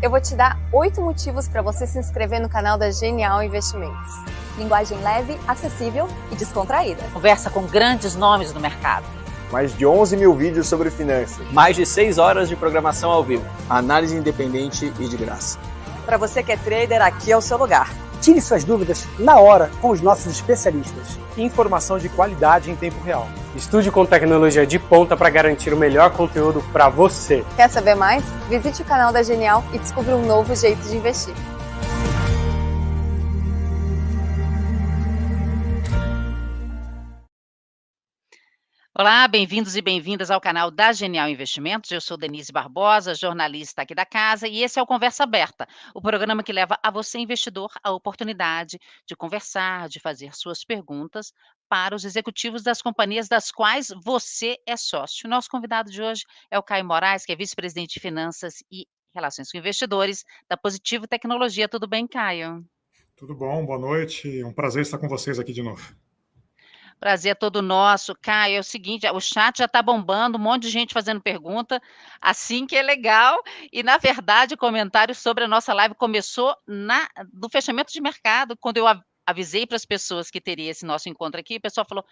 Eu vou te dar 8 motivos para você se inscrever no canal da Genial Investimentos. Linguagem leve, acessível e descontraída. Conversa com grandes nomes do mercado. Mais de 11 mil vídeos sobre finanças. Mais de 6 horas de programação ao vivo. Análise independente e de graça. Para você que é trader, aqui é o seu lugar. Tire suas dúvidas na hora com os nossos especialistas. Informação de qualidade em tempo real. Estude com tecnologia de ponta para garantir o melhor conteúdo para você. Quer saber mais? Visite o canal da Genial e descubra um novo jeito de investir. Olá, bem-vindos e bem-vindas ao canal da Genial Investimentos. Eu sou Denise Barbosa, jornalista aqui da casa, e esse é o Conversa Aberta, o programa que leva a você, investidor, a oportunidade de conversar, de fazer suas perguntas para os executivos das companhias das quais você é sócio. Nosso convidado de hoje é o Caio Moraes, que é vice-presidente de Finanças e Relações com Investidores da Positivo Tecnologia. Tudo bem, Caio? Tudo bom, boa noite. É um prazer estar com vocês aqui de novo. Prazer é todo nosso. Caio, é o seguinte, o chat já está bombando, um monte de gente fazendo pergunta, assim que é legal. E, na verdade, o comentário sobre a nossa live começou no fechamento de mercado, quando eu avisei para as pessoas que teria esse nosso encontro aqui, o pessoal falou,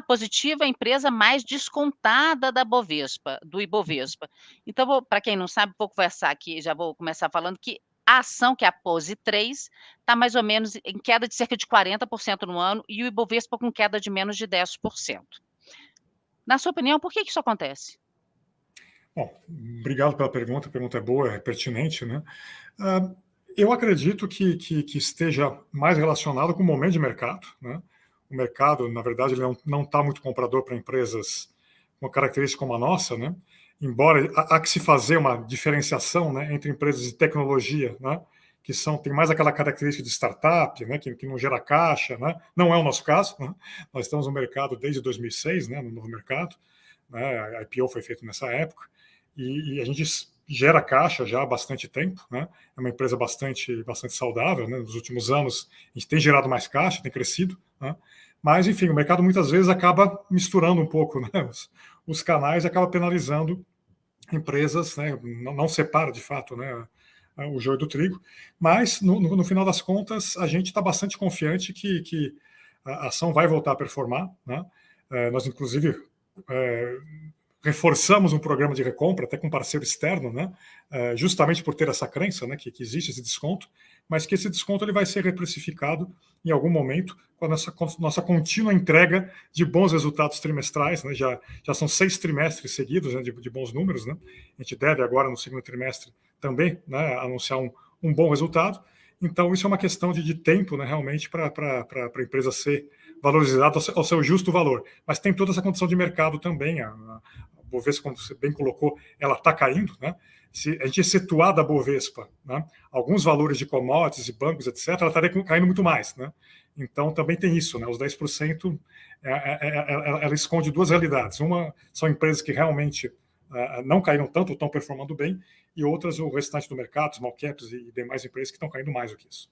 Positivo é a empresa mais descontada da Bovespa, do Ibovespa. Então, para quem não sabe, vou conversar aqui, já vou começar falando que a ação, que é a Pose 3, está mais ou menos em queda de cerca de 40% no ano e o Ibovespa com queda de menos de 10%. Na sua opinião, por que isso acontece? Bom, obrigado pela pergunta, a pergunta é boa, é pertinente, né? Eu acredito que esteja mais relacionado com o momento de mercado, né? O mercado, na verdade, ele não está muito comprador para empresas com uma característica como a nossa, né? Embora há que se fazer uma diferenciação, né, entre empresas de tecnologia, né, que tem mais aquela característica de startup, né, que não gera caixa, né? Não é o nosso caso, né? Nós estamos no mercado desde 2006, né, no novo mercado, né? A IPO foi feita nessa época, e a gente gera caixa já há bastante tempo, né? É uma empresa bastante saudável, né? Nos últimos anos a gente tem gerado mais caixa, tem crescido, né? Mas, enfim, o mercado muitas vezes acaba misturando um pouco, né, os canais e acaba penalizando empresas, né? Não separa de fato, né, o joio do trigo, mas no final das contas a gente está bastante confiante que a ação vai voltar a performar, né? Nós, inclusive, reforçamos um programa de recompra, até com parceiro externo, né? Justamente por ter essa crença, né, que existe esse desconto, mas que esse desconto ele vai ser reprecificado em algum momento com a nossa contínua entrega de bons resultados trimestrais, né? Já são 6 trimestres seguidos, né, de bons números, né? A gente deve agora, no segundo trimestre, também, né, anunciar um bom resultado. Então, isso é uma questão de tempo, né, realmente, para a empresa ser valorizada ao seu justo valor. Mas tem toda essa condição de mercado também. A Bovespa, como você bem colocou, ela está caindo, né? Se a gente excetuar da Bovespa, né, alguns valores de commodities e bancos, etc., ela estaria caindo muito mais, né? Então, também tem isso, né? Os 10%, ela esconde duas realidades. Uma são empresas que realmente não caíram tanto, estão performando bem, e outras, o restante do mercado, small caps e demais empresas que estão caindo mais do que isso.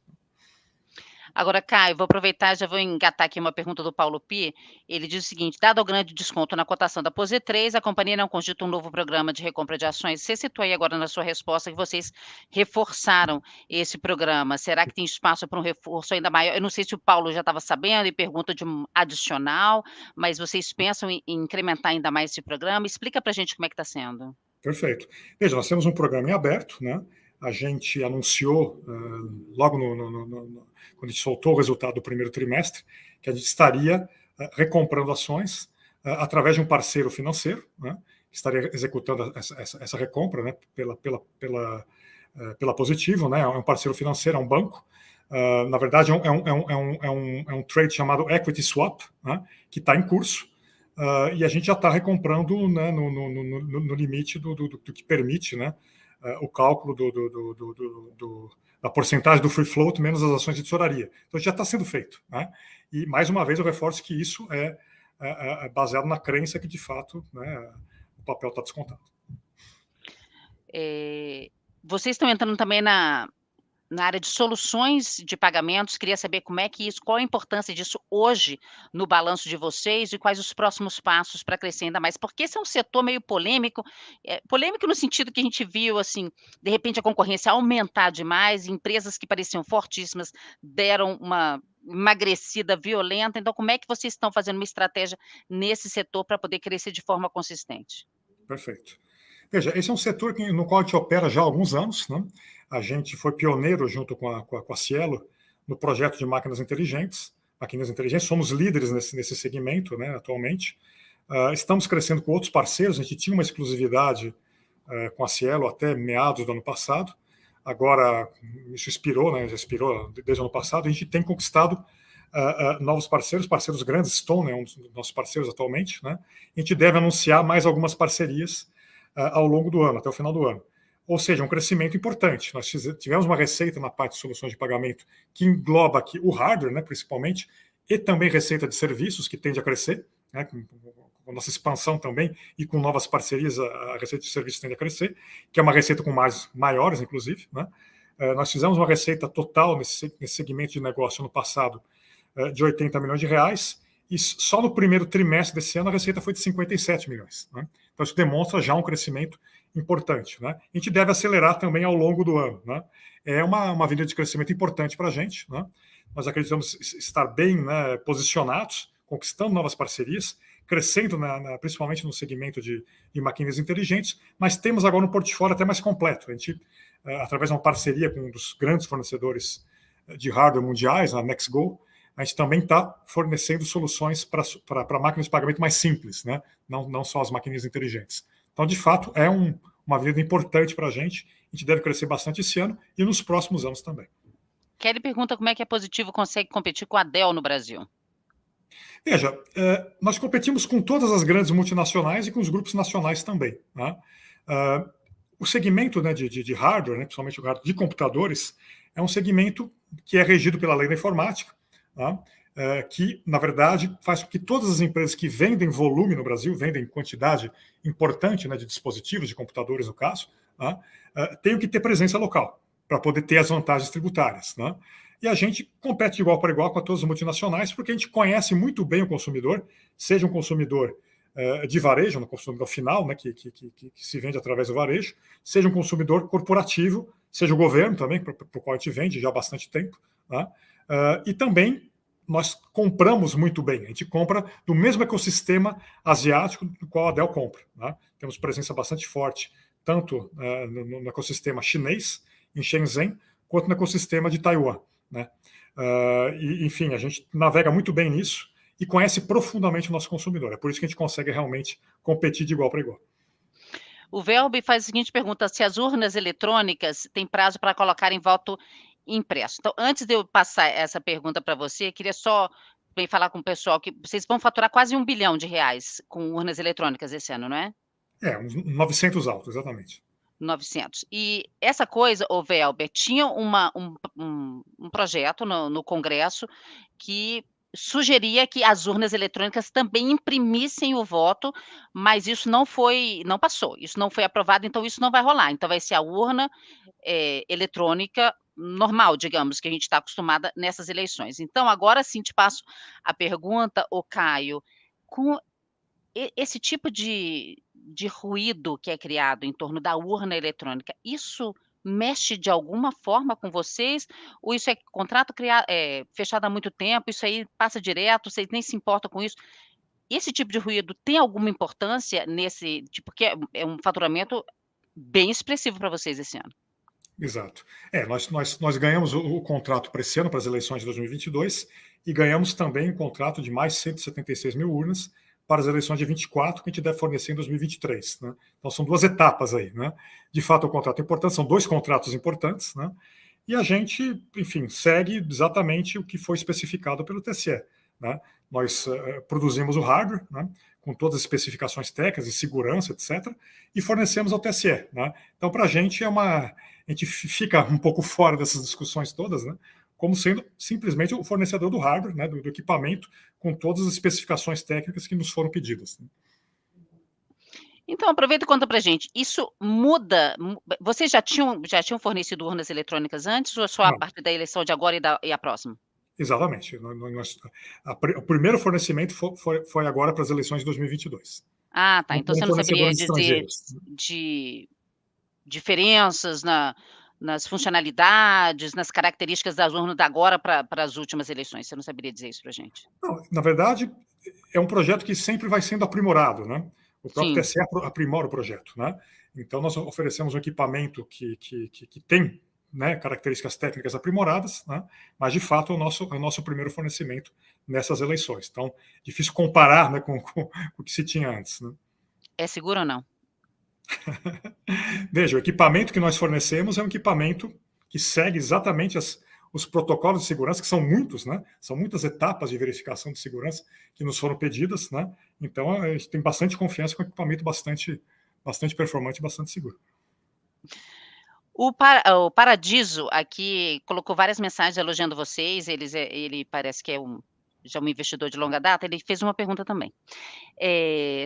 Agora, Caio, vou aproveitar, já vou engatar aqui uma pergunta do Paulo Pi. Ele diz o seguinte, dado o grande desconto na cotação da Pose 3, a companhia não cogita um novo programa de recompra de ações. Você citou aí agora na sua resposta que vocês reforçaram esse programa. Será que tem espaço para um reforço ainda maior? Eu não sei se o Paulo já estava sabendo e pergunta de um adicional, mas vocês pensam em incrementar ainda mais esse programa? Explica para a gente como é que está sendo. Perfeito. Veja, nós temos um programa em aberto, né? A gente anunciou logo quando a gente soltou o resultado do primeiro trimestre, que a gente estaria recomprando ações através de um parceiro financeiro, né, que estaria executando essa recompra, né, pela Positivo, né, é um parceiro financeiro, é um banco. Na verdade, é um trade chamado Equity Swap, né, que está em curso. E a gente já está recomprando, né, no limite do que permite, né, o cálculo da porcentagem do free float menos as ações de tesouraria. Então, já está sendo feito, né? E, mais uma vez, eu reforço que isso é baseado na crença que, de fato, né, o papel está descontado. Vocês estão entrando também na área de soluções de pagamentos, queria saber como é que isso, qual a importância disso hoje no balanço de vocês e quais os próximos passos para crescer ainda mais, porque esse é um setor meio polêmico, polêmico no sentido que a gente viu, assim, de repente a concorrência aumentar demais, empresas que pareciam fortíssimas deram uma emagrecida violenta, então como é que vocês estão fazendo uma estratégia nesse setor para poder crescer de forma consistente? Perfeito. Veja, esse é um setor no qual a gente opera já há alguns anos, né? A gente foi pioneiro junto com a Cielo no projeto de máquinas inteligentes. Somos líderes nesse segmento, né, atualmente. Estamos crescendo com outros parceiros, a gente tinha uma exclusividade com a Cielo até meados do ano passado. Agora, isso expirou, né, já expirou desde o ano passado, a gente tem conquistado novos parceiros grandes, Stone é um dos nossos parceiros atualmente, né? A gente deve anunciar mais algumas parcerias ao longo do ano, até o final do ano. Ou seja, um crescimento importante. Nós tivemos uma receita na parte de soluções de pagamento que engloba aqui o hardware, né, principalmente, e também receita de serviços, que tende a crescer, né, com a nossa expansão também, e com novas parcerias, a receita de serviços tende a crescer, que é uma receita com margens maiores, inclusive, né? Nós fizemos uma receita total nesse segmento de negócio no passado de 80 milhões de reais, e só no primeiro trimestre desse ano a receita foi de 57 milhões. Né? Então isso demonstra já um crescimento importante. Né? A gente deve acelerar também ao longo do ano. Né? É uma avenida de crescimento importante para a gente. Né? Nós acreditamos estar bem, né, posicionados, conquistando novas parcerias, crescendo principalmente no segmento de máquinas inteligentes, mas temos agora um portfólio até mais completo. A gente, através de uma parceria com um dos grandes fornecedores de hardware mundiais, a NextGo, a gente também está fornecendo soluções para máquinas de pagamento mais simples, né? Não só as máquinas inteligentes. Então, de fato, é uma avenida importante para a gente deve crescer bastante esse ano e nos próximos anos também. Kelly pergunta como é que a Positivo consegue competir com a Dell no Brasil. Veja, nós competimos com todas as grandes multinacionais e com os grupos nacionais também. Né? O segmento, né, de hardware, né, principalmente o hardware de computadores, é um segmento que é regido pela lei da informática, que, na verdade, faz com que todas as empresas que vendem volume no Brasil, vendem quantidade importante, né, de dispositivos, de computadores no caso, tenham que ter presença local para poder ter as vantagens tributárias. Né? E a gente compete de igual para igual com todas as multinacionais, porque a gente conhece muito bem o consumidor, seja um consumidor de varejo, um consumidor final, né, que se vende através do varejo, seja um consumidor corporativo, seja o governo também, para o qual a gente vende já há bastante tempo. Né? E também nós compramos muito bem. A gente compra do mesmo ecossistema asiático do qual a Dell compra. Né? Temos presença bastante forte, tanto no ecossistema chinês, em Shenzhen, quanto no ecossistema de Taiwan. Né? Enfim, a gente navega muito bem nisso e conhece profundamente o nosso consumidor. É por isso que a gente consegue realmente competir de igual para igual. O Velbe faz a seguinte pergunta: se as urnas eletrônicas têm prazo para colocar em voto impresso. Então, antes de eu passar essa pergunta para você, queria só bem falar com o pessoal que vocês vão faturar quase R$1 bilhão com urnas eletrônicas esse ano, não é? Uns 900 altos, exatamente. 900. E essa coisa, o Velber, tinha um projeto no Congresso que sugeria que as urnas eletrônicas também imprimissem o voto, mas isso não passou, isso não foi aprovado, então isso não vai rolar. Então vai ser a urna eletrônica normal, digamos, que a gente está acostumada nessas eleições. Então, agora sim te passo a pergunta, Caio, com esse tipo de ruído que é criado em torno da urna eletrônica, isso mexe de alguma forma com vocês? Ou isso é contrato fechado há muito tempo, isso aí passa direto, vocês nem se importam com isso? Esse tipo de ruído tem alguma importância porque é um faturamento bem expressivo para vocês esse ano? Exato. Nós ganhamos o contrato para esse ano, para as eleições de 2022, e ganhamos também um contrato de mais 176 mil urnas para as eleições de 24, que a gente deve fornecer em 2023. Né? Então, são duas etapas aí. Né? De fato, o contrato é importante, são dois contratos importantes, né? E a gente, enfim, segue exatamente o que foi especificado pelo TSE. Né? Nós produzimos o hardware, né, com todas as especificações técnicas de segurança, etc., e fornecemos ao TSE. Né? Então, para a gente, a gente fica um pouco fora dessas discussões todas, né, como sendo simplesmente o fornecedor do hardware, né, do equipamento, com todas as especificações técnicas que nos foram pedidas. Né? Então aproveita e conta pra gente, isso muda vocês já tinham fornecido urnas eletrônicas antes ou é só a Não, partir da eleição de agora e a próxima? exatamente. O primeiro fornecimento foi agora para as eleições de 2022. Ah, tá, Não então foram você não saberia fornecedores dizer estrangeiros. de diferenças nas funcionalidades, nas características das urnas da agora para as últimas eleições, você não saberia dizer isso pra gente? Não, na verdade, é um projeto que sempre vai sendo aprimorado, né? O próprio Sim. TSE aprimora o projeto, né? Então, nós oferecemos um equipamento que tem, né, características técnicas aprimoradas, né? Mas, de fato, é o nosso primeiro fornecimento nessas eleições. Então, difícil comparar, né, com o que se tinha antes, né? É seguro ou não? Veja, o equipamento que nós fornecemos é um equipamento que segue exatamente os protocolos de segurança, que são muitos, né? São muitas etapas de verificação de segurança que nos foram pedidas, né? Então, a gente tem bastante confiança com um equipamento bastante performante e bastante seguro. O Paradiso aqui colocou várias mensagens elogiando vocês, ele parece que é já um investidor de longa data, ele fez uma pergunta também.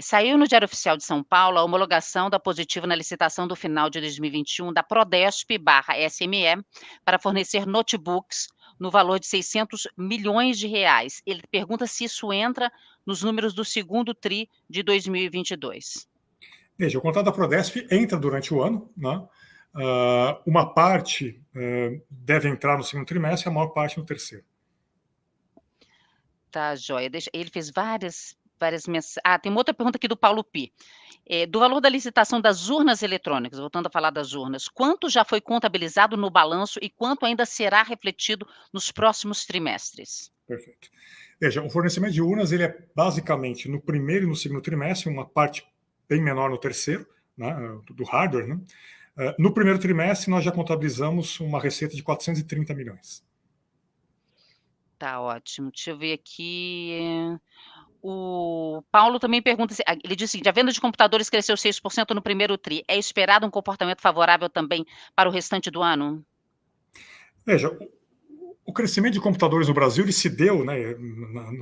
Saiu no Diário Oficial de São Paulo a homologação da Positivo na licitação do final de 2021 da Prodesp/SME para fornecer notebooks no valor de R$600 milhões. Ele pergunta se isso entra nos números do segundo tri de 2022. Veja, o contrato da Prodesp entra durante o ano, né? Uma parte deve entrar no segundo trimestre, a maior parte no terceiro. Tá, joia. Ele fez várias mensagens. Tem uma outra pergunta aqui do Paulo Pi. Do valor da licitação das urnas eletrônicas, voltando a falar das urnas, quanto já foi contabilizado no balanço e quanto ainda será refletido nos próximos trimestres? Perfeito. Veja, o fornecimento de urnas ele é basicamente no primeiro e no segundo trimestre, uma parte bem menor no terceiro, né, do hardware, né? No primeiro trimestre, nós já contabilizamos uma receita de 430 milhões. Tá ótimo. Deixa eu ver aqui. O Paulo também pergunta, ele diz o seguinte: a venda de computadores cresceu 6% no primeiro tri. É esperado um comportamento favorável também para o restante do ano? Veja, o crescimento de computadores no Brasil ele se deu, né,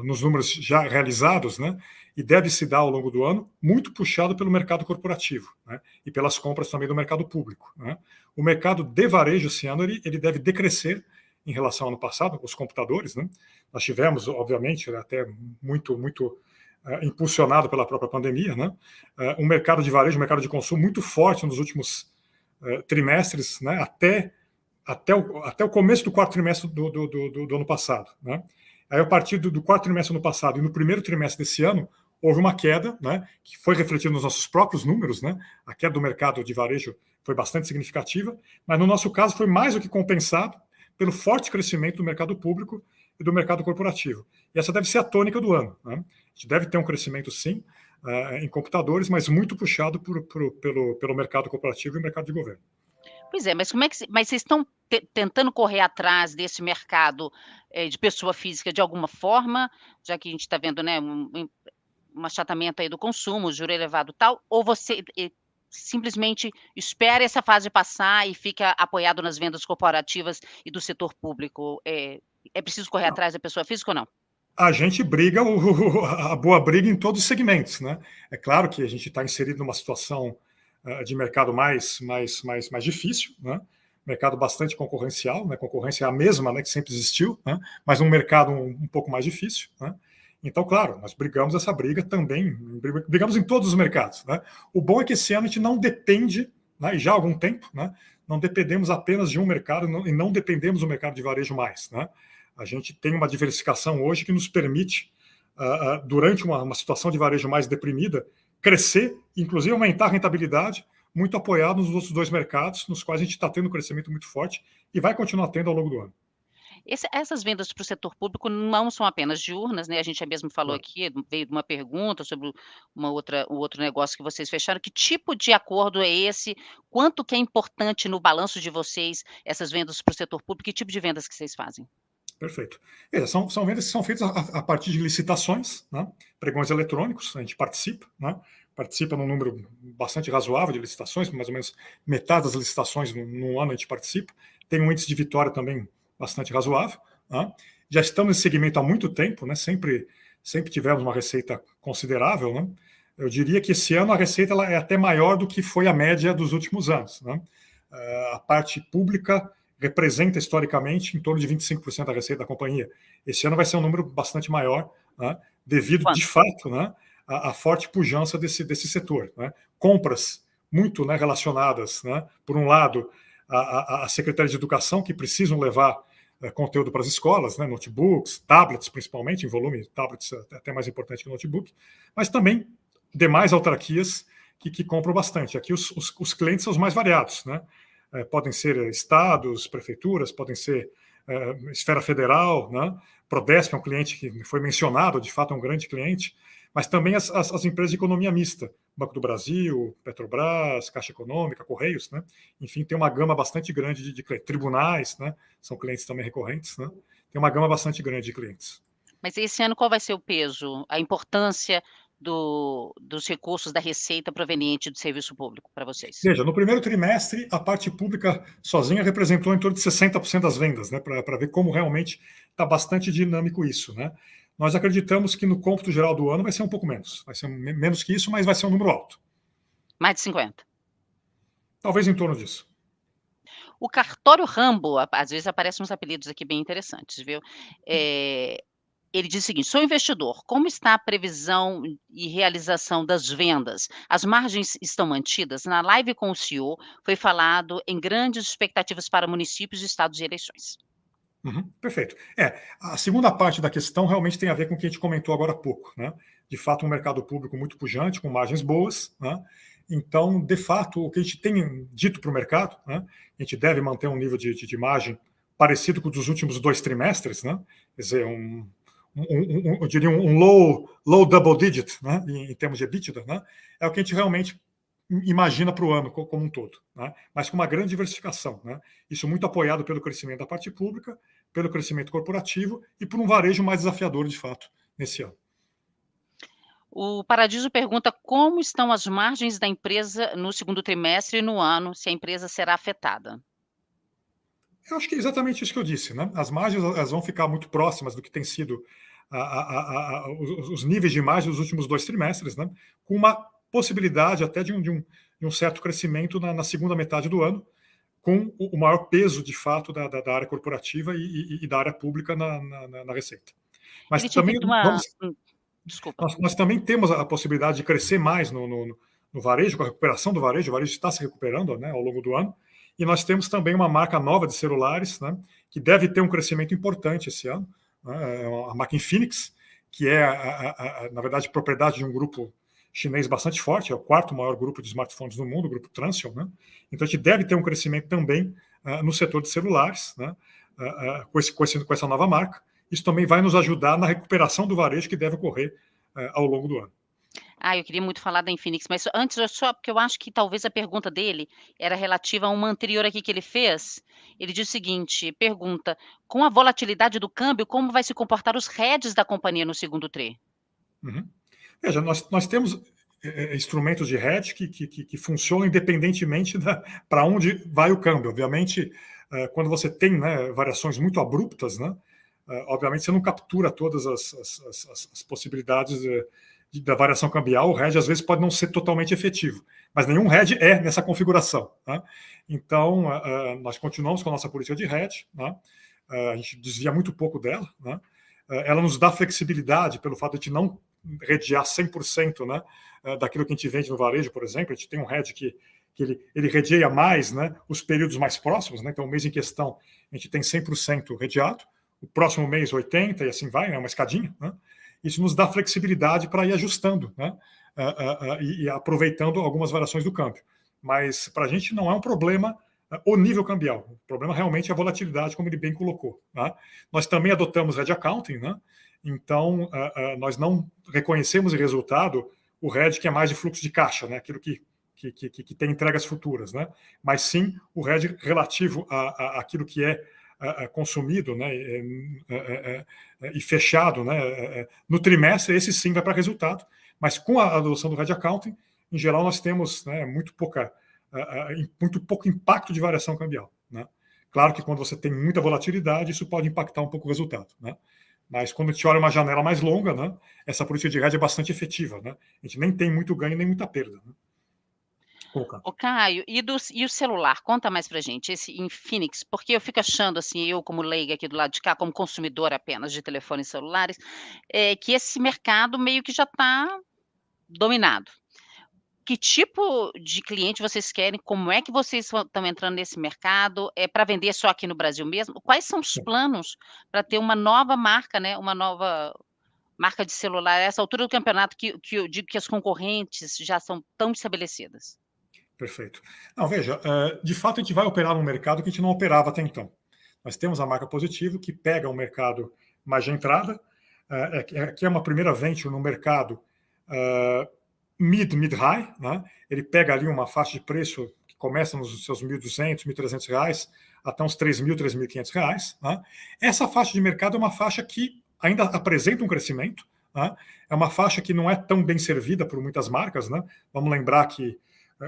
nos números já realizados, né, e deve se dar ao longo do ano, muito puxado pelo mercado corporativo, né, e pelas compras também do mercado público, né. O mercado de varejo esse ano ele deve decrescer em relação ao ano passado, os computadores, né. Nós tivemos, obviamente, até muito impulsionado pela própria pandemia, né, um mercado de varejo, um mercado de consumo muito forte nos últimos trimestres, né, até o começo do quarto trimestre do ano passado, né? Aí, a partir do quarto trimestre do ano passado e no primeiro trimestre desse ano, houve uma queda, né, que foi refletida nos nossos próprios números, né? A queda do mercado de varejo foi bastante significativa, mas no nosso caso foi mais do que compensado pelo forte crescimento do mercado público e do mercado corporativo. E essa deve ser a tônica do ano, né? A gente deve ter um crescimento, sim, em computadores, mas muito puxado pelo mercado corporativo e mercado de governo. Pois é, mas mas vocês estão tentando correr atrás desse mercado de pessoa física de alguma forma, já que a gente está vendo, né, um achatamento aí do consumo, juro elevado e tal, ou você simplesmente espera essa fase passar e fica apoiado nas vendas corporativas e do setor público? É preciso correr atrás da pessoa física ou não? A gente briga a boa briga em todos os segmentos, né? É claro que a gente está inserido numa situação de mercado mais difícil, né? Mercado bastante concorrencial, né? Concorrência é a mesma, né, que sempre existiu, né? Mas um mercado um pouco mais difícil, né? Então, claro, nós brigamos essa briga também, brigamos em todos os mercados, né? O bom é que esse ano a gente não depende, né, e já há algum tempo, né, não dependemos apenas de um mercado e não dependemos do mercado de varejo mais, né? A gente tem uma diversificação hoje que nos permite, durante uma situação de varejo mais deprimida, crescer, inclusive aumentar a rentabilidade, muito apoiado nos outros dois mercados, nos quais a gente está tendo um crescimento muito forte e vai continuar tendo ao longo do ano. Essas vendas para o setor público não são apenas de urnas, né? A gente mesmo falou aqui, veio de uma pergunta sobre o outro negócio que vocês fecharam. Que tipo de acordo é esse? Quanto que é importante no balanço de vocês essas vendas para o setor público? Que tipo de vendas que vocês fazem? Perfeito. São vendas que são feitas a partir de licitações, né? Pregões eletrônicos, a gente participa, né? Participa num número bastante razoável de licitações, mais ou menos metade das licitações no ano a gente participa. Tem um índice de vitória também bastante razoável, né? Já estamos nesse segmento há muito tempo, né? Sempre tivemos uma receita considerável, né? eu diria que esse ano a receita ela é até maior do que foi a média dos últimos anos, né? A parte pública representa historicamente em torno de 25% da receita da companhia. Esse ano vai ser um número bastante maior, né? Devido, de fato, né, à forte pujança desse setor, né? Compras muito, né, relacionadas, né, por um lado, a Secretaria de Educação, que precisam levar conteúdo para as escolas, né, notebooks, tablets, principalmente, em volume, tablets é até mais importante que notebook, mas também demais autarquias que compram bastante. Aqui os clientes são os mais variados, né? Podem ser estados, prefeituras, podem ser esfera federal, né? Prodesp é um cliente que foi mencionado, de fato é um grande cliente, mas também as empresas de economia mista, Banco do Brasil, Petrobras, Caixa Econômica, Correios, né? Enfim, tem uma gama bastante grande de clientes. Tribunais, né? São clientes também recorrentes, né? Tem uma gama bastante grande de clientes. Mas esse ano qual vai ser o peso, a importância dos recursos da receita proveniente do serviço público para vocês? Veja, no primeiro trimestre, a parte pública sozinha representou em torno de 60% das vendas, né? Para ver como realmente está bastante dinâmico isso, né? Nós acreditamos que no cômputo geral do ano vai ser um pouco menos. Vai ser menos que isso, mas vai ser um número alto. Mais de 50? Talvez em torno disso. O cartório Rambo, às vezes aparecem uns apelidos aqui bem interessantes, viu? Ele diz o seguinte: sou investidor, como está a previsão e realização das vendas? As margens estão mantidas? Na live com o CEO foi falado em grandes expectativas para municípios, estados e eleições. Perfeito. A segunda parte da questão realmente tem a ver com o que a gente comentou agora há pouco, né? De fato, um mercado público muito pujante, com margens boas, né? Então, de fato, o que a gente tem dito para o mercado, né? A gente deve manter um nível de margem parecido com o dos últimos 2 trimestres, né? Quer dizer, eu diria um low double digit, né? Em termos de EBITDA, né? É o que a gente realmente imagina para o ano como um todo, né? Mas com uma grande diversificação, né? Isso muito apoiado pelo crescimento da parte pública, pelo crescimento corporativo e por um varejo mais desafiador, de fato, nesse ano. O Paradiso pergunta como estão as margens da empresa no segundo trimestre e no ano, se a empresa será afetada. Eu acho que é exatamente isso que eu disse, né? As margens elas vão ficar muito próximas do que tem sido os níveis de margem dos últimos 2 trimestres, né? Com uma possibilidade até de um certo crescimento na segunda metade do ano, com o maior peso, de fato, da área corporativa e da área pública na receita. Mas também Desculpa. Nós também temos a possibilidade de crescer mais no varejo, com a recuperação do varejo. O varejo está se recuperando, né, ao longo do ano. E nós temos também uma marca nova de celulares, né, que deve ter um crescimento importante esse ano, né, a marca Infinix, que é, na verdade, propriedade de um grupo chinês bastante forte, é o 4º maior grupo de smartphones do mundo, o grupo Transsion, né? Então a gente deve ter um crescimento também no setor de celulares, né? Com essa nova marca. Isso também vai nos ajudar na recuperação do varejo que deve ocorrer ao longo do ano. Eu queria muito falar da Infinix, mas antes, só porque eu acho que talvez a pergunta dele era relativa a uma anterior aqui que ele fez. Ele diz o seguinte, pergunta, com a volatilidade do câmbio, como vai se comportar os heads da companhia no segundo tri? Veja, nós temos instrumentos de hedge que funcionam independentemente para onde vai o câmbio. Obviamente, quando você tem, né, variações muito abruptas, né, obviamente você não captura todas as possibilidades da variação cambial. O hedge às vezes pode não ser totalmente efetivo, mas nenhum hedge é nessa configuração, né? Então, nós continuamos com a nossa política de hedge, né? A gente desvia muito pouco dela, né? Ela nos dá flexibilidade pelo fato de não hedgear 100%, né, daquilo que a gente vende no varejo, por exemplo. A gente tem um hedge que ele hedgeia mais, né, os períodos mais próximos, né? Então, o mês em questão, a gente tem 100% hedgeado, o próximo mês 80% e assim vai, né, uma escadinha, né? Isso nos dá flexibilidade para ir ajustando, né, e aproveitando algumas variações do câmbio. Mas para a gente não é um problema o nível cambial. O problema realmente é a volatilidade, como ele bem colocou, né? Nós também adotamos hedge accounting, né? Então, nós não reconhecemos em resultado o hedge que é mais de fluxo de caixa, né? Aquilo que tem entregas futuras, né? Mas sim o hedge relativo àquilo que é consumido, né, e fechado, né, no trimestre. Esse sim vai para resultado, mas com a adoção do hedge accounting, em geral, nós temos, né, muito pouco impacto de variação cambial, né? Claro que quando você tem muita volatilidade, isso pode impactar um pouco o resultado, né? Mas quando a gente olha uma janela mais longa, né, essa política de hedge é bastante efetiva, né? A gente nem tem muito ganho nem muita perda. Né? Ô Caio, e o celular? Conta mais pra gente, esse Infinix, porque eu fico achando, assim, eu como leiga aqui do lado de cá, como consumidora apenas de telefones celulares, que esse mercado meio que já está dominado. Que tipo de cliente vocês querem? Como é que vocês estão entrando nesse mercado? É para vender só aqui no Brasil mesmo? Quais são os planos para ter uma nova marca, né, uma nova marca de celular, a essa altura do campeonato que eu digo que as concorrentes já são tão estabelecidas? Perfeito. Não, veja, de fato a gente vai operar num mercado que a gente não operava até então. Nós temos a marca Positivo, que pega um mercado mais de entrada, que é uma primeira venture no mercado mid-high, né? Ele pega ali uma faixa de preço que começa nos seus R$1.200, R$1.300, até uns R$3.000, R$3.500. Né? Essa faixa de mercado é uma faixa que ainda apresenta um crescimento, né? É uma faixa que não é tão bem servida por muitas marcas. Né? Vamos lembrar que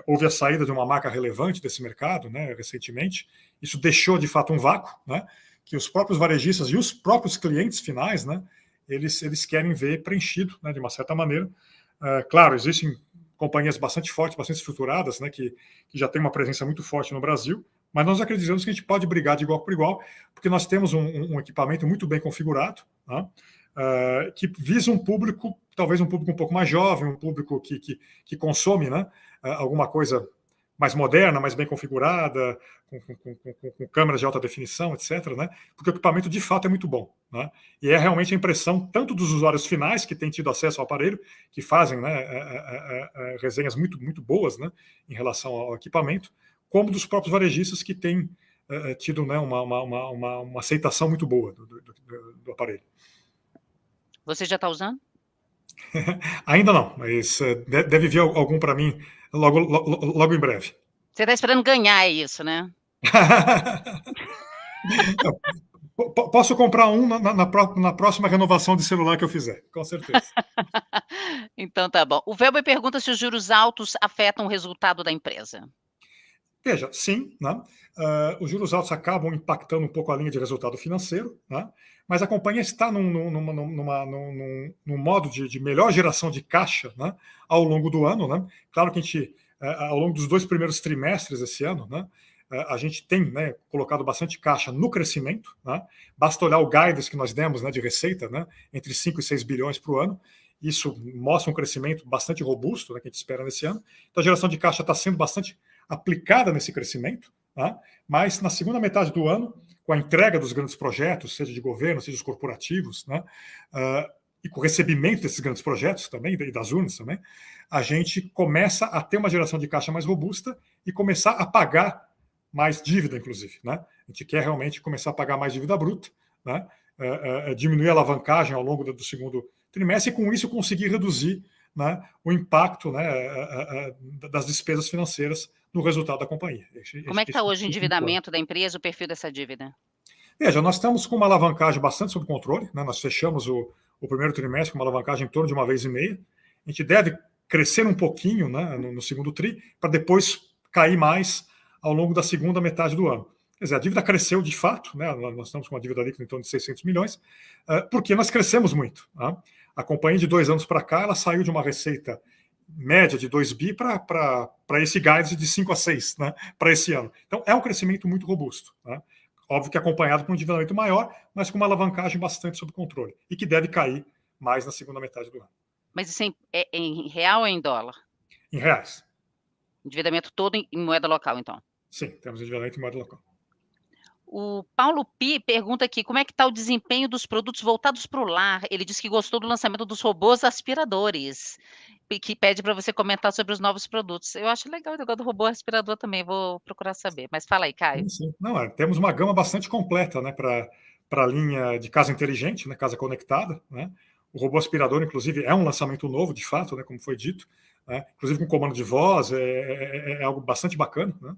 houve a saída de uma marca relevante desse mercado, né, recentemente. Isso deixou, de fato, um vácuo, né, que os próprios varejistas e os próprios clientes finais, né, eles querem ver preenchido, né, de uma certa maneira. Claro, existem companhias bastante fortes, bastante estruturadas, né, que já têm uma presença muito forte no Brasil, mas nós acreditamos que a gente pode brigar de igual por igual, porque nós temos um equipamento muito bem configurado, né, que visa um público, talvez um público um pouco mais jovem, um público que consome, né, alguma coisa mais moderna, mais bem configurada, com câmeras de alta definição, etc., né? Porque o equipamento de fato é muito bom. Né? E é realmente a impressão tanto dos usuários finais que têm tido acesso ao aparelho, que fazem, né, resenhas muito, muito boas, né, em relação ao equipamento, como dos próprios varejistas que têm tido, né, uma aceitação muito boa do aparelho. Você já está usando? Ainda não, mas deve vir algum para mim logo em breve. Você está esperando ganhar, é isso, né? Posso comprar um na próxima renovação de celular que eu fizer, com certeza. Então tá bom. O Velber pergunta se os juros altos afetam o resultado da empresa. Veja, sim, né? Os juros altos acabam impactando um pouco a linha de resultado financeiro, né? Mas a companhia está num modo de melhor geração de caixa, né, ao longo do ano. Né? Claro que a gente, ao longo dos 2 primeiros trimestres desse ano, né, a gente tem, né, colocado bastante caixa no crescimento. Né? Basta olhar o guidance que nós demos, né, de receita, né, entre 5 e 6 bilhões para o ano. Isso mostra um crescimento bastante robusto, né, que a gente espera nesse ano. Então a geração de caixa está sendo bastante aplicada nesse crescimento, tá? Mas na segunda metade do ano, com a entrega dos grandes projetos, seja de governo, seja dos corporativos, né, e com o recebimento desses grandes projetos também, e das urnas também, a gente começa a ter uma geração de caixa mais robusta e começar a pagar mais dívida, inclusive. Né? A gente quer realmente começar a pagar mais dívida bruta, né? Diminuir a alavancagem ao longo do segundo trimestre e, com isso, conseguir reduzir, né, o impacto, né, das despesas financeiras no resultado da companhia. Como é que está hoje o endividamento da empresa, o perfil dessa dívida? Veja, nós estamos com uma alavancagem bastante sob controle, né? Nós fechamos o primeiro trimestre com uma alavancagem em torno de 1,5 vezes. A gente deve crescer um pouquinho, né, no segundo tri, para depois cair mais ao longo da segunda metade do ano. Quer dizer, a dívida cresceu de fato, né? Nós estamos com uma dívida líquida em torno de 600 milhões, porque nós crescemos muito. Né? A companhia, de 2 anos para cá, ela saiu de uma receita média de 2 bi para esse guidance de 5 a 6, né, para esse ano. Então, é um crescimento muito robusto. Né? Óbvio que acompanhado por um endividamento maior, mas com uma alavancagem bastante sob controle, e que deve cair mais na segunda metade do ano. Mas isso é em real ou em dólar? Em reais. Endividamento todo em moeda local, então? Sim, temos endividamento em moeda local. O Paulo Pi pergunta aqui, como é que está o desempenho dos produtos voltados para o lar? Ele disse que gostou do lançamento dos robôs aspiradores, que pede para você comentar sobre os novos produtos. Eu acho legal o negócio do robô aspirador também, vou procurar saber. Mas fala aí, Caio. Sim. Não, temos uma gama bastante completa, né, para a linha de casa inteligente, né, casa conectada. Né? O robô aspirador, inclusive, é um lançamento novo, de fato, né, como foi dito. Né? Inclusive com comando de voz, é algo bastante bacana. Né?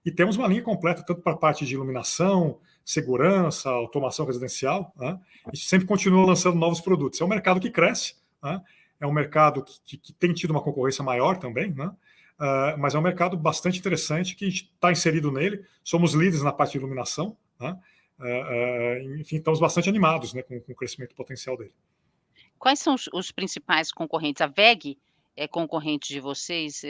E temos uma linha completa, tanto para a parte de iluminação, segurança, automação residencial. Né? A gente sempre continua lançando novos produtos. É um mercado que cresce, né? É um mercado que tem tido uma concorrência maior também, né? Mas é um mercado bastante interessante, que a gente está inserido nele. Somos líderes na parte de iluminação. Né? Enfim, estamos bastante animados, né, com o crescimento potencial dele. Quais são os principais concorrentes? A WEG é concorrente de vocês,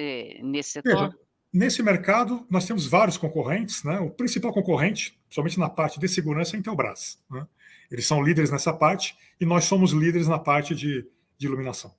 nesse setor? Veja, nesse mercado, nós temos vários concorrentes, né? O principal concorrente, somente na parte de segurança, é a Intelbras, né? Eles são líderes nessa parte e nós somos líderes na parte de iluminação.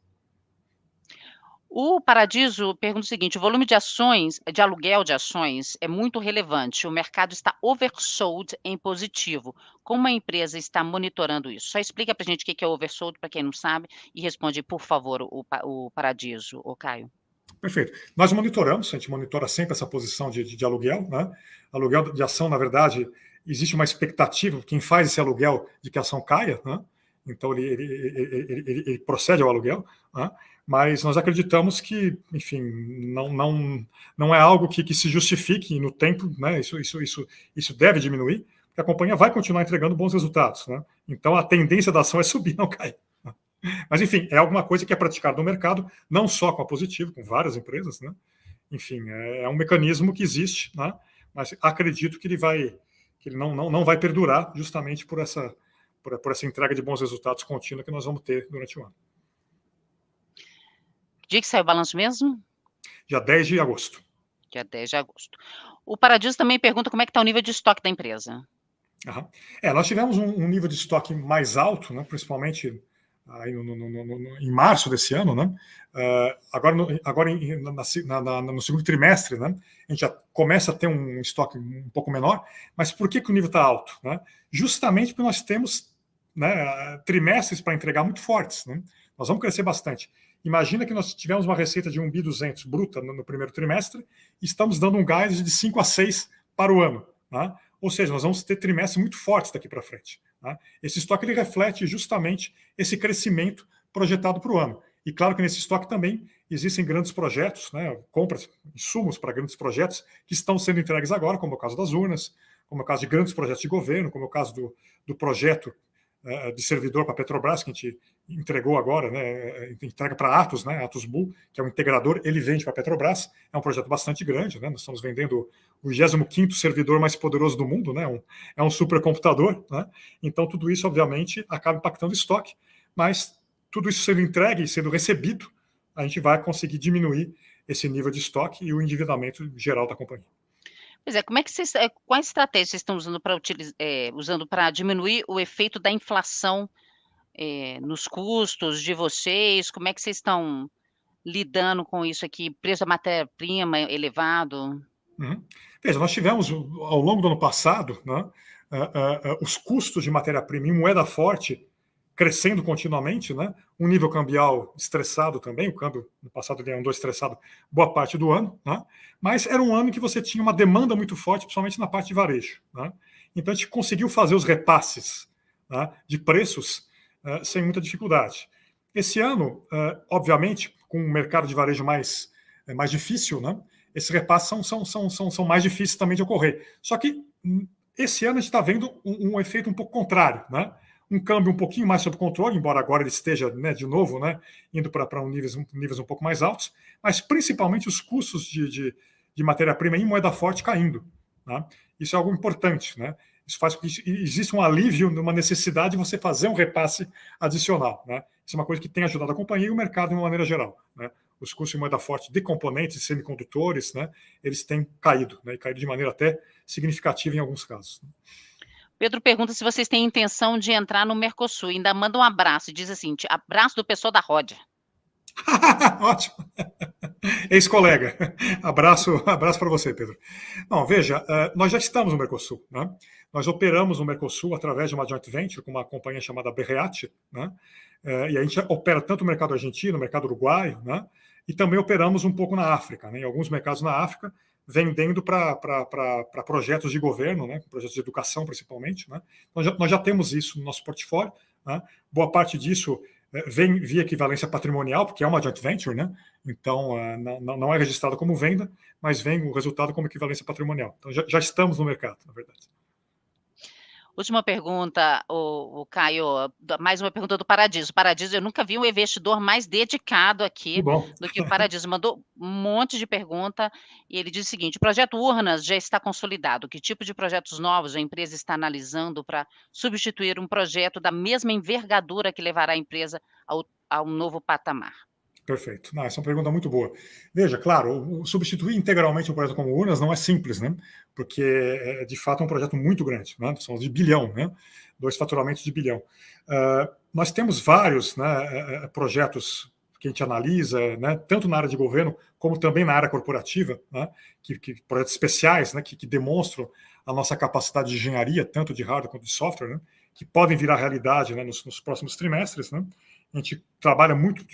O Paradiso pergunta o seguinte: o volume de ações, de aluguel de ações, é muito relevante. O mercado está oversold em positivo. Como a empresa está monitorando isso? Só explica para a gente o que é oversold, para quem não sabe, e responde, por favor, o Paradiso, o Caio. Perfeito. Nós monitoramos, a gente monitora sempre essa posição de aluguel, né? Aluguel de ação, na verdade, existe uma expectativa, quem faz esse aluguel, de que a ação caia, né? Então ele procede ao aluguel, né? Mas nós acreditamos que, enfim, não é algo que se justifique no tempo, né? Isso deve diminuir, porque a companhia vai continuar entregando bons resultados, né? Então a tendência da ação é subir, não cair. Mas, enfim, é alguma coisa que é praticada no mercado, não só com a Positivo, com várias empresas, né? Enfim, é um mecanismo que existe, né? Mas acredito que ele não vai perdurar justamente por essa entrega de bons resultados contínua que nós vamos ter durante o ano. Que dia que sai o balanço mesmo? Dia 10 de agosto. Dia 10 de agosto. O Paradiso também pergunta como é que está o nível de estoque da empresa. Uhum. Nós tivemos um nível de estoque mais alto, né? Principalmente aí em março desse ano, né? Agora no segundo trimestre, né? A gente já começa a ter um estoque um pouco menor, mas por que o nível está alto, né? Justamente porque nós temos, né, trimestres para entregar muito fortes, né? Nós vamos crescer bastante. Imagina que nós tivemos uma receita de 1.200 bruta no primeiro trimestre e estamos dando um guide de 5 a 6 para o ano, né? Ou seja, nós vamos ter trimestres muito fortes daqui para frente, né? Esse estoque ele reflete justamente esse crescimento projetado para o ano. E claro que nesse estoque também existem grandes projetos, né, compras, insumos para grandes projetos que estão sendo entregues agora, como é o caso das urnas, como é o caso de grandes projetos de governo, como é o caso do projeto de servidor para a Petrobras, que a gente entregou agora, né, entrega para a Atos, né, Atos Bull, que é um integrador, ele vende para a Petrobras, é um projeto bastante grande, né, nós estamos vendendo o 25º servidor mais poderoso do mundo, né, é um supercomputador, né, então tudo isso, obviamente, acaba impactando o estoque, mas tudo isso sendo entregue e sendo recebido, a gente vai conseguir diminuir esse nível de estoque e o endividamento geral da companhia. Pois é, como é que vocês, quais estratégias vocês estão usando para diminuir o efeito da inflação nos custos de vocês? Como é que vocês estão lidando com isso aqui? Preço da matéria-prima elevado? Uhum. Veja, nós tivemos ao longo do ano passado, né, os custos de matéria-prima em moeda forte crescendo continuamente, né? Um nível cambial estressado também, o câmbio no passado ele andou estressado boa parte do ano, né? Mas era um ano em que você tinha uma demanda muito forte, principalmente na parte de varejo, né? Então a gente conseguiu fazer os repasses, né, de preços sem muita dificuldade. Esse ano, obviamente, com um mercado de varejo mais difícil, né? Esses repasses são mais difíceis também de ocorrer. Só que esse ano a gente está vendo um efeito um pouco contrário, né? Um câmbio um pouquinho mais sob controle, embora agora ele esteja, né, de novo, né, indo para níveis um pouco mais altos, mas principalmente os custos de matéria-prima em moeda forte caindo, né? Isso é algo importante, né? Isso faz com que exista um alívio numa necessidade de você fazer um repasse adicional, né? Isso é uma coisa que tem ajudado a companhia e o mercado de uma maneira geral, né? Os custos em moeda forte de componentes, de semicondutores, né, eles têm caído, né, e caído de maneira até significativa em alguns casos. Pedro pergunta se vocês têm intenção de entrar no Mercosul. Ainda manda um abraço e diz assim: abraço do pessoal da Rodia. Ótimo. Ex-colega. Abraço para você, Pedro. Não, veja, nós já estamos no Mercosul, né? Nós operamos no Mercosul através de uma joint venture com uma companhia chamada Berreat, né? E a gente opera tanto no mercado argentino, no mercado uruguaio, né? E também operamos um pouco na África, né? Em alguns mercados na África, vendendo para projetos de governo, né? Projetos de educação, principalmente, né? Nós já temos isso no nosso portfólio, né? Boa parte disso vem via equivalência patrimonial, porque é uma joint venture, né? Então, não é registrado como venda, mas vem o resultado como equivalência patrimonial. Então, já estamos no mercado, na verdade. Última pergunta, o Caio, mais uma pergunta do Paradiso. Paradiso, eu nunca vi um investidor mais dedicado aqui do que o Paradiso. Mandou um monte de pergunta e ele diz o seguinte: o projeto Urnas já está consolidado. Que tipo de projetos novos a empresa está analisando para substituir um projeto da mesma envergadura que levará a empresa a um novo patamar? Perfeito. Não, essa é uma pergunta muito boa. Veja, claro, substituir integralmente um projeto como o Urnas não é simples, né? Porque, de fato, é um projeto muito grande, né? São de bilhão, né? 2 faturamentos de bilhão. Nós temos vários, né, projetos que a gente analisa, né, tanto na área de governo, como também na área corporativa, né, projetos especiais, né, que demonstram a nossa capacidade de engenharia, tanto de hardware quanto de software, né, que podem virar realidade, né, nos próximos trimestres. Né? A gente trabalha muito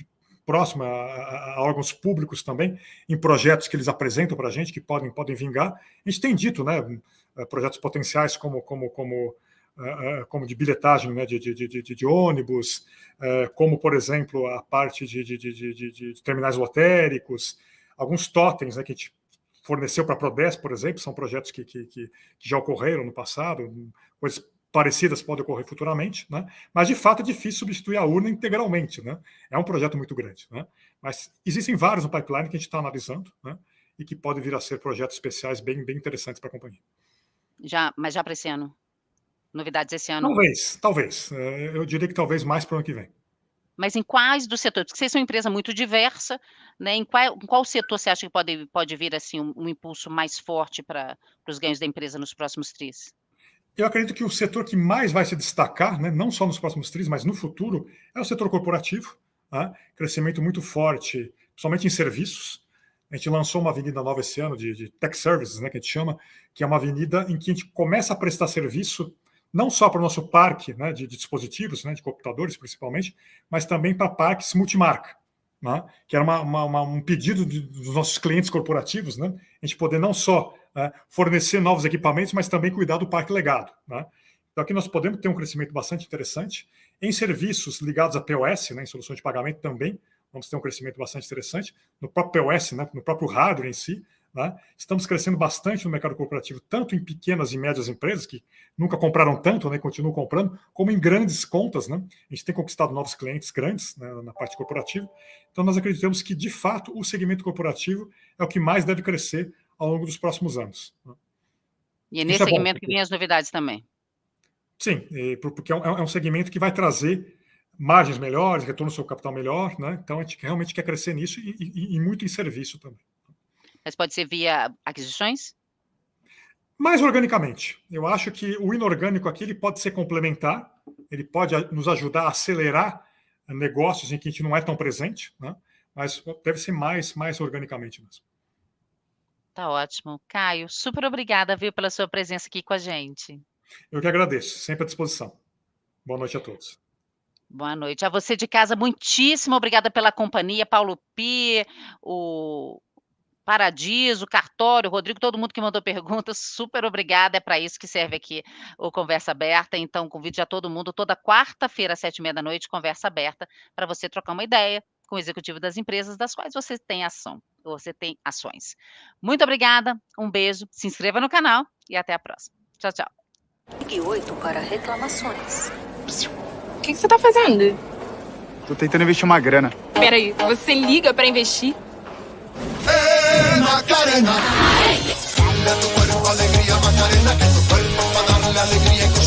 próximo a órgãos públicos também, em projetos que eles apresentam para a gente, que podem vingar. A gente tem dito, né, projetos potenciais como de bilhetagem, né, de ônibus, como, por exemplo, a parte de terminais lotéricos, alguns totens, né, que a gente forneceu para a Prodesp, por exemplo, são projetos que já ocorreram no passado, coisas parecidas podem ocorrer futuramente, né? Mas, de fato, é difícil substituir a urna integralmente. Né? É um projeto muito grande. Né? Mas existem vários no pipeline que a gente está analisando, né? E que podem vir a ser projetos especiais bem interessantes para a companhia. Mas já para esse ano? Novidades esse ano? Talvez. Eu diria que talvez mais para o ano que vem. Mas em quais dos setores? Porque vocês são uma empresa muito diversa, né? Em qual setor você acha que pode vir assim, um impulso mais forte para os ganhos da empresa nos próximos tris? Eu acredito que o setor que mais vai se destacar, né, não só nos próximos tris, mas no futuro, é o setor corporativo. Né? Crescimento muito forte, principalmente em serviços. A gente lançou uma avenida nova esse ano de Tech Services, né, que a gente chama, que é uma avenida em que a gente começa a prestar serviço não só para o nosso parque, né, de dispositivos, né, de computadores principalmente, mas também para parques multimarca, né, que era um pedido dos nossos clientes corporativos, né, a gente poder não só fornecer novos equipamentos, mas também cuidar do parque legado. Né. Então aqui nós podemos ter um crescimento bastante interessante. Em serviços ligados a POS, né, em soluções de pagamento também, vamos ter um crescimento bastante interessante. No próprio POS, né, no próprio hardware em si, né, estamos crescendo bastante no mercado corporativo, tanto em pequenas e médias empresas, que nunca compraram tanto, né, continuam comprando, como em grandes contas. Né, a gente tem conquistado novos clientes grandes, né, na parte corporativa. Então nós acreditamos que, de fato, o segmento corporativo é o que mais deve crescer ao longo dos próximos anos. Né. E é nesse segmento que vem as novidades também? Sim, porque é um segmento que vai trazer margens melhores, retorno do seu capital melhor, né? Então a gente realmente quer crescer nisso e muito em serviço também. Mas pode ser via aquisições? Mais organicamente. Eu acho que o inorgânico aqui ele pode ser complementar, ele pode nos ajudar a acelerar negócios em que a gente não é tão presente, né? Mas deve ser mais organicamente mesmo. Tá ótimo. Caio, super obrigada, viu, pela sua presença aqui com a gente. Eu que agradeço, sempre à disposição. Boa noite a todos. Boa noite. A você de casa, muitíssimo obrigada pela companhia. Paulo Pi, o Paradiso, Cartório, Rodrigo, todo mundo que mandou perguntas, super obrigada. É para isso que serve aqui o Conversa Aberta. Então, convido a todo mundo, toda quarta-feira, às 19h30, Conversa Aberta, para você trocar uma ideia com o executivo das empresas das quais você tem ações. Muito obrigada, um beijo, se inscreva no canal e até a próxima. Tchau, tchau. Ligue 8 para reclamações. O que você tá fazendo? Tô tentando investir uma grana. Peraí, você liga pra investir? Macarena, de tu cuerpo alegría, Macarena, que tu cuerpo para darle alegría.